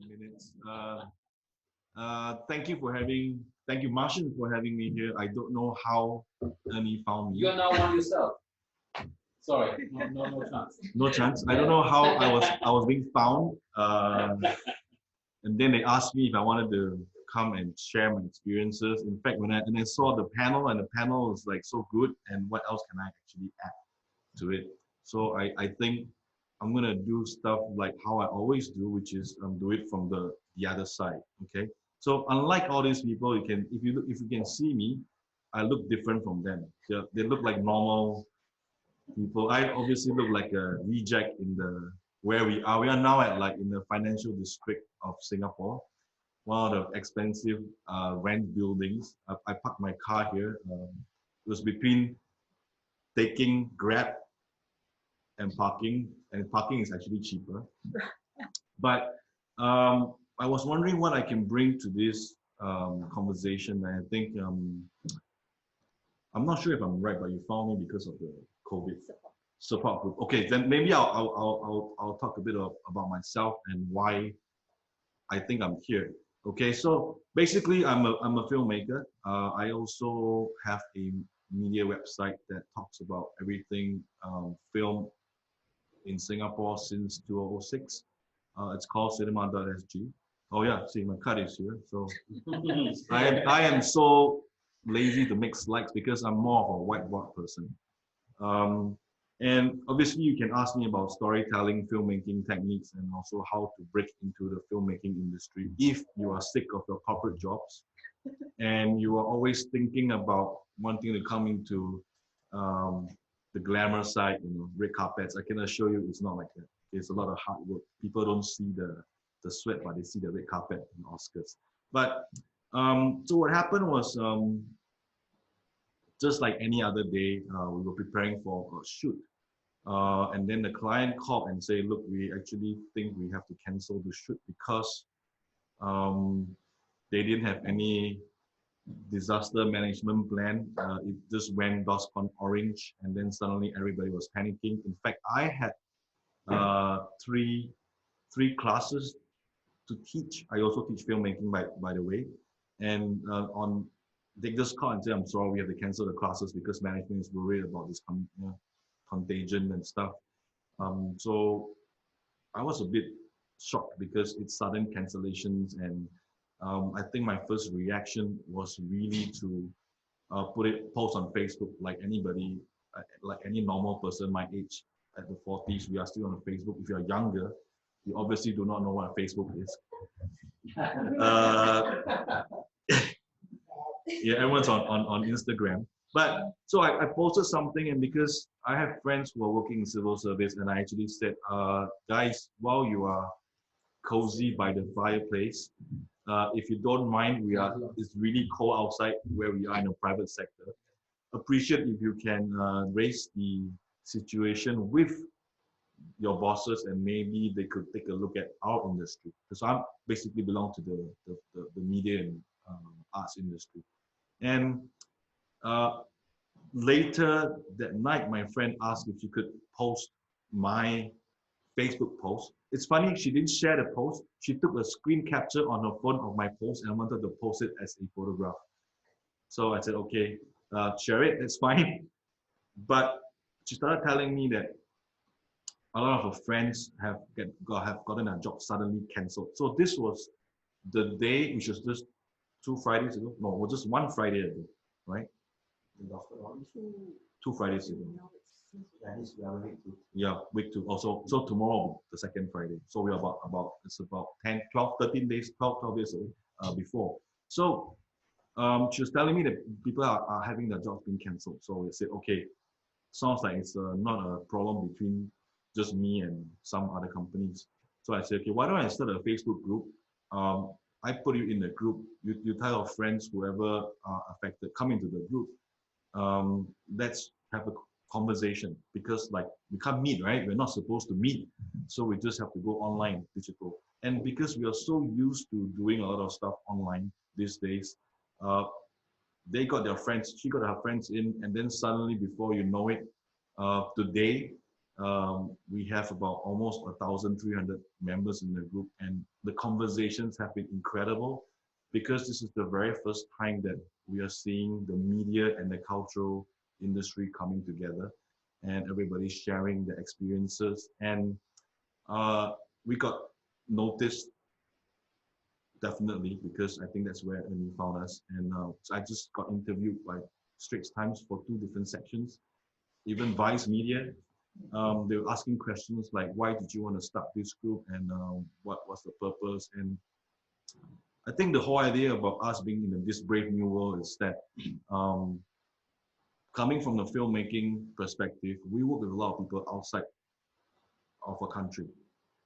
minutes. Thank you, Martian, for having me here. I don't know how Ernie found me. You are now one yourself. Sorry, no chance. No chance. I don't know how I was being found. And then they asked me if I wanted to come and share my experiences. In fact, when I saw the panel, and the panel was like so good, and what else can I actually add to it? So I think I'm gonna do stuff like how I always do, which is do it from the other side. Okay. So unlike all these people, if you can see me, I look different from them. They look like normal people. I obviously look like a reject in the where we are. We are now at like in the financial district of Singapore, one of the expensive rent buildings. I parked my car here. It was between taking Grab and parking is actually cheaper. But I was wondering what I can bring to this conversation. And I think I'm not sure if I'm right, but you found me because of the COVID support group. Okay, then maybe I'll talk a bit about myself and why I think I'm here. Okay, so basically I'm a filmmaker. I also have a media website that talks about everything film in Singapore since 2006. It's called cinema.sg. Oh yeah, see my card is here. So I am so lazy to make slides because I'm more of a whiteboard person. And obviously you can ask me about storytelling, filmmaking techniques, and also how to break into the filmmaking industry if you are sick of your corporate jobs and you are always thinking about wanting to come into the glamour side, red carpets. I can assure you it's not like that. It's a lot of hard work. People don't see the sweat, but they see the red carpet in Oscars. But so what happened was just like any other day, we were preparing for a shoot. And then the client called and said, look, we actually think we have to cancel the shoot because they didn't have any disaster management plan. It just went DOSCON orange, and then suddenly everybody was panicking. In fact, I had three classes to teach. I also teach filmmaking, by the way. And they just call and say, I'm sorry, we have to cancel the classes because management is worried about this contagion and stuff. So I was a bit shocked because it's sudden cancellations, and I think my first reaction was really to post on Facebook like anybody, like any normal person my age at the 40s. We are still on Facebook. If you are younger, you obviously do not know what Facebook is. Yeah, everyone's on Instagram. But so I posted something, and because I have friends who are working in civil service, and I actually said, guys, while you are cozy by the fireplace, if you don't mind, it's really cold outside where we are in the private sector. Appreciate if you can raise the situation with your bosses, and maybe they could take a look at our industry, because I basically belong to the media and arts industry. And later that night, my friend asked if she could post my Facebook post. It's funny, she didn't share the post. She took a screen capture on her phone of my post and wanted to post it as a photograph. So I said, okay, share it, it's fine. But she started telling me that a lot of her friends have gotten their job suddenly cancelled. So this was the day, which was just 2 Fridays ago. No, it was just 1 Friday ago, right? 2 Fridays ago. Yeah, week 2. Also, so tomorrow, the second Friday. So we're it's about 10, 12, 13 days, 12 days before. So she was telling me that people are having their jobs being cancelled. So we said, okay, sounds like it's not a problem between just me and some other companies. So I said, okay, why don't I start a Facebook group? I put you in the group. You tell your friends, whoever are affected, come into the group. Let's have a conversation, because like we can't meet, right? We're not supposed to meet. So we just have to go online, digital. And because we are so used to doing a lot of stuff online these days, they got their friends, she got her friends in, and then suddenly before you know it, today, We have about almost 1,300 members in the group, and the conversations have been incredible because this is the very first time that we are seeing the media and the cultural industry coming together, and everybody sharing their experiences. And we got noticed definitely because I think that's where Ernie found us. And so I just got interviewed by Straits Times for 2 different sections, even Vice Media. They were asking questions like, why did you want to start this group, and what was the purpose? And I think the whole idea about us being in this brave new world is that um, coming from the filmmaking perspective, we work with a lot of people outside of our country.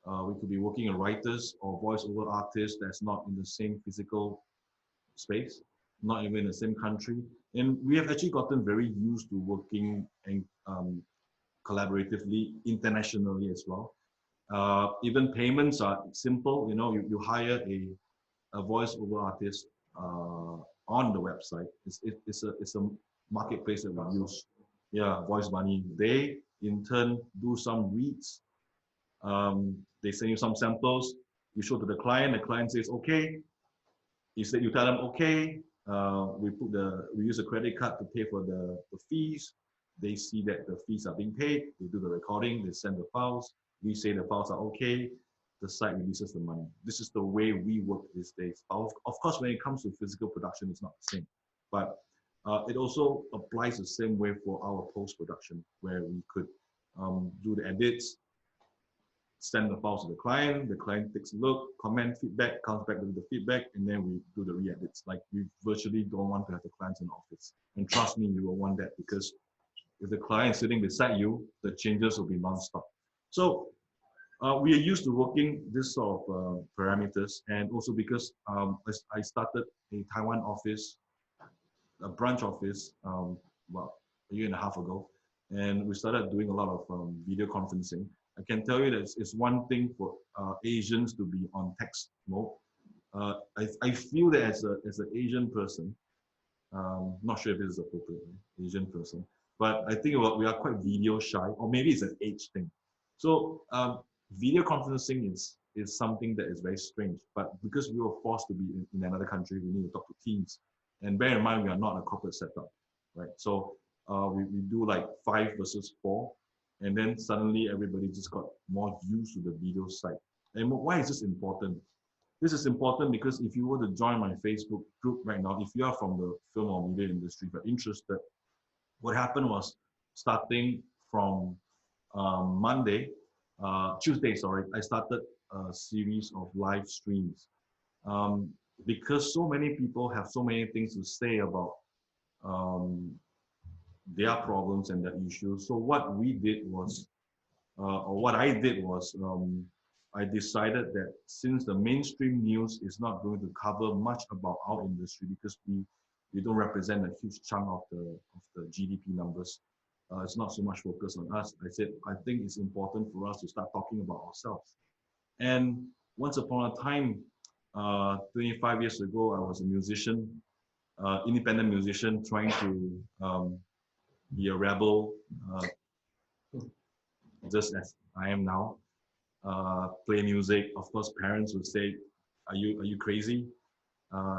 We could be working as writers or voiceover artists that's not in the same physical space, not even in the same country. And we have actually gotten very used to working and collaboratively internationally as well. Even payments are simple. You know, you hire a voice-over artist on the website. It's a marketplace that we use. Yeah, Voice Money. They in turn do some reads. They send you some samples. You show to the client. The client says okay. You tell them okay. We use a credit card to pay for the fees. They see that the fees are being paid. They do the recording. They send the files. We say the files are okay. The site releases the money. This is the way we work these days. Of course, when it comes to physical production, it's not the same. But it also applies the same way for our post-production, where we could do the edits, send the files to the client takes a look, comment, feedback, comes back with the feedback, and then we do the re-edits. Like, we virtually don't want to have the clients in the office. And trust me, you will want that, because if the client is sitting beside you, the changes will be non-stop. So we are used to working this sort of parameters, and also because I started a Taiwan office, a branch office, well, a year and a half ago, and we started doing a lot of video conferencing. I can tell you that it's one thing for Asians to be on text mode. I feel that as an Asian person, not sure if this is appropriate, Asian person, but I think we are quite video shy, or maybe it's an age thing. So video conferencing is something that is very strange, but because we were forced to be in another country, we need to talk to teams. And bear in mind, we are not a corporate setup, right? So we do like 5 versus 4, and then suddenly everybody just got more used to the video side. And why is this important? This is important because if you were to join my Facebook group right now, if you are from the film or media industry but interested, what happened was, starting from Tuesday, sorry, I started a series of live streams um, because so many people have so many things to say about um, their problems and their issues. So what we did was, or what I did was, I decided that since the mainstream news is not going to cover much about our industry, because we don't represent a huge chunk of the GDP numbers, it's not so much focused on us. I said I think it's important for us to start talking about ourselves. And once upon a time, 25 years ago, I was a musician, independent musician, trying to be a rebel, just as I am now. Play music. Of course, parents would say, "Are you crazy?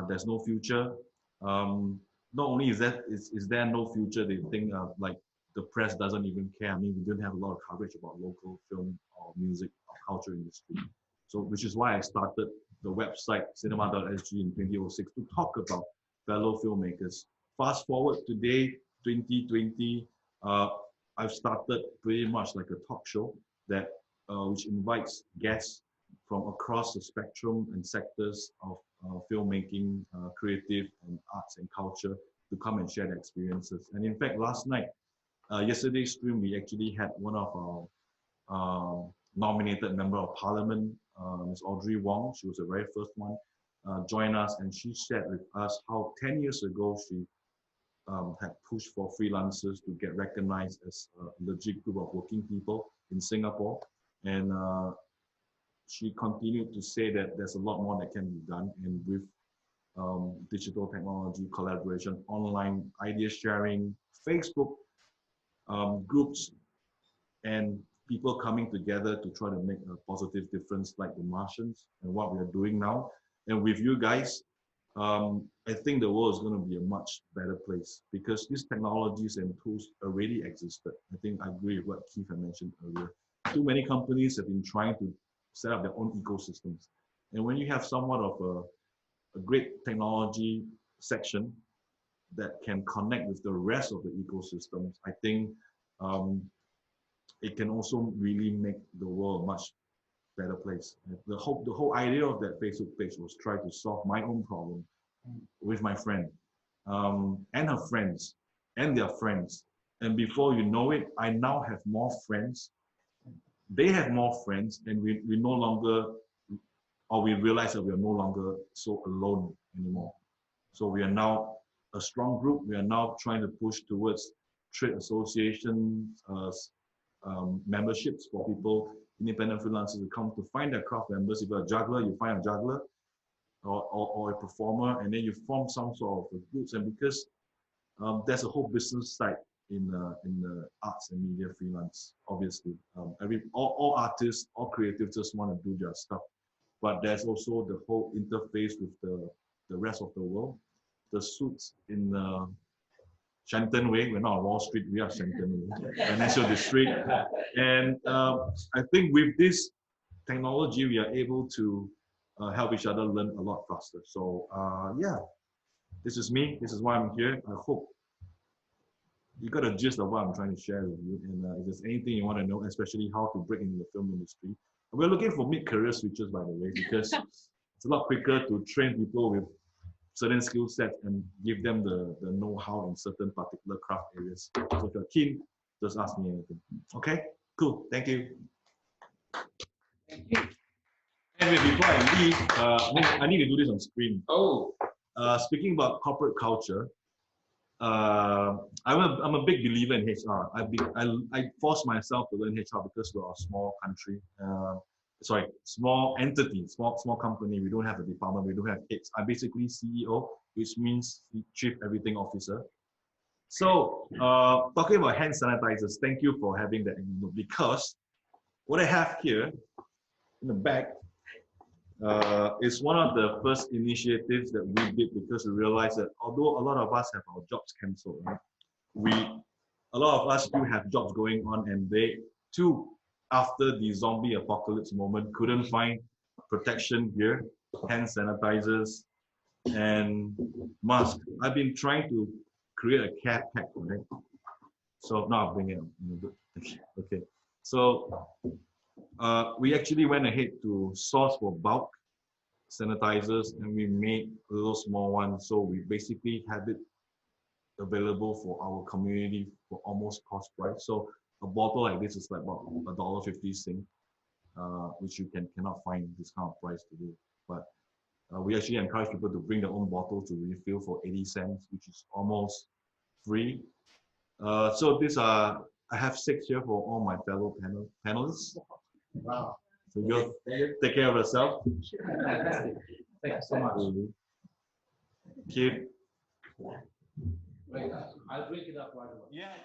There's no future." Not only is there no future, they think like the press doesn't even care. I mean, we didn't have a lot of coverage about local film or music or culture industry. So, which is why I started the website cinema.sg in 2006 to talk about fellow filmmakers. Fast forward today, 2020, I've started pretty much like a talk show that which invites guests from across the spectrum and sectors of filmmaking, creative and arts and culture to come and share their experiences. And in fact, last night, yesterday's stream, we actually had one of our nominated member of parliament, Ms. Audrey Wong. She was the very first one, join us, and she shared with us how 10 years ago she had pushed for freelancers to get recognized as a legit group of working people in Singapore. And she continued to say that there's a lot more that can be done. And with digital technology, collaboration, online idea sharing, Facebook groups, and people coming together to try to make a positive difference like the Martians and what we are doing now. And with you guys, I think the world is going to be a much better place because these technologies and tools already existed. I think I agree with what Keith had mentioned earlier. Too many companies have been trying to set up their own ecosystems. And when you have somewhat of a great technology section that can connect with the rest of the ecosystems, I think it can also really make the world a much better place. The whole idea of that Facebook page was try to solve my own problem with my friend and her friends and their friends. And before you know it, I now have more friends. They have more friends, and we no longer, or we realize that we are no longer so alone anymore. So we are now a strong group. We are now trying to push towards trade associations, memberships for people, independent freelancers to come to find their craft members. If you're a juggler, you find a juggler or a performer, and then you form some sort of groups. And because there's a whole business side in the arts and media freelance, obviously. All artists, all creatives just want to do their stuff. But there's also the whole interface with the rest of the world. The suits in Shenton Way, we're not on Wall Street, we are Shenton Way, Financial District. And I think with this technology, we are able to help each other learn a lot faster. So yeah, this is me, this is why I'm here. I hope you got a gist of what I'm trying to share with you. And if there's anything you want to know, especially how to break into the film industry, we're looking for mid-career switches, by the way, because it's a lot quicker to train people with certain skill sets and give them the know-how in certain particular craft areas. So if you're keen, just ask me anything. Okay, cool, thank you. Anyway, before I leave, I need to do this on screen. Oh. Speaking about corporate culture, I'm a big believer in HR. I forced myself to learn HR because we're a small country. Small entity, small company. We don't have a department. We don't have heads. I'm basically CEO, which means Chief Everything Officer. So, talking about hand sanitizers, thank you for having that, because what I have here in the back is one of the first initiatives that we did because we realized that although a lot of us have our jobs cancelled, right, a lot of us do have jobs going on, and they too, after the zombie apocalypse moment, couldn't find protection gear, hand sanitizers, and masks. I've been trying to create a care pack, right? So now I'll bring it up. Okay. So we actually went ahead to source for bulk sanitizers, and we made a little small one. So we basically have it available for our community for almost cost price. So a bottle like this is like about $1.50 Sing, which you cannot find this kind of price today. But we actually encourage people to bring their own bottle to refill for 80 cents, which is almost free. So these are, I have 6 here for all my fellow panelists. Wow. So you take care of yourself. Thank you so much. Keep. Wait, I'll drink it up right away. Yeah.